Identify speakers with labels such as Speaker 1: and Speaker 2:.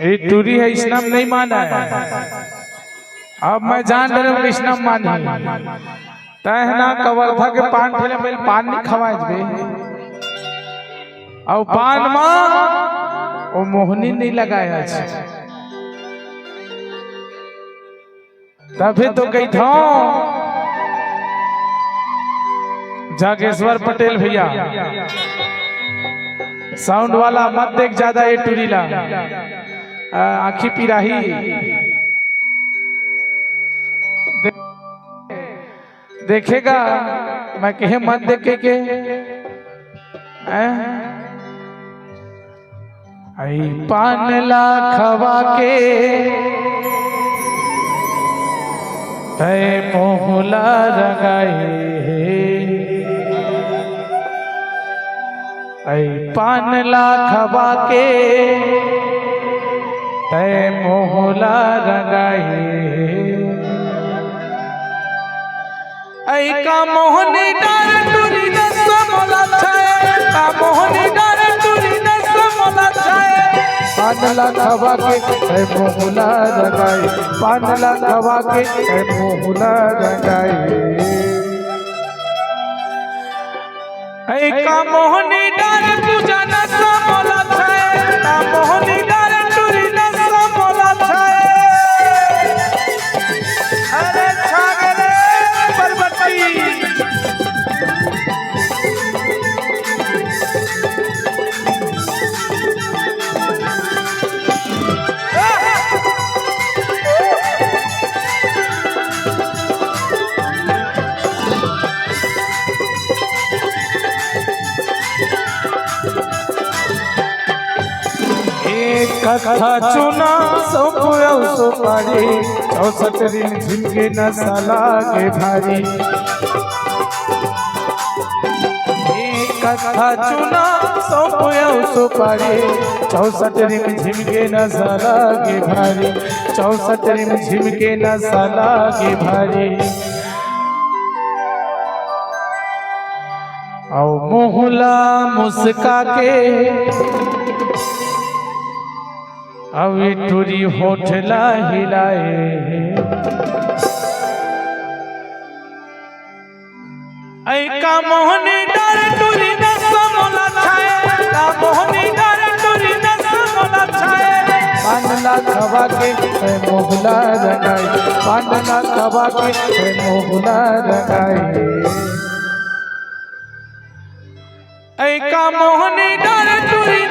Speaker 1: ये टूरी है, इस्लाम नहीं माना है। अब मैं जान रहा हूँ इस्लाम मानी तहना कवर्धा के पान ठेले में पान नहीं खवाए बे और पान मां वो मोहनी नहीं लगाया तभी तो कही था जागेश्वर पटेल भैया साउंड वाला मत देख ज्यादा ये टूरीला आखी पिराही देखेगा मैं कहे मत देखे के आई पान ला खवा के तय मोहला रंगाए आई पान ला खवा के तय मोहला रंगाए ऐ का मोहनी डार टूरी न समला छाए का मोहनी डार टूरी न समला छाए पान ला खवा के ऐ मोहला रंगाए पान ला खवा के ऐ मोहला रंगाए ऐ का मोहनी डार पूजा न समला छाए का मोहनी डार टूरी न समला छाए अरे छागरे परबती कथा चुना सोपुया सुपारी 64 दिन झिमके न साला के भारी कथा चुना सोपुया सुपारी 64 दिन झिमके न साला के भारी 64 दिन झिमके न साला के भारी औ मोहला मुस्का के अभी टूरी होठला हिलाए ऐ का मोहनी डार टूरी न समला छाए का मोहनी डार टूरी न समला छाए पान ला खवा के ऐ मोहला रंगाए पान ला खवा के ऐ मोहला रंगाए ऐ का मोहनी डार टूरी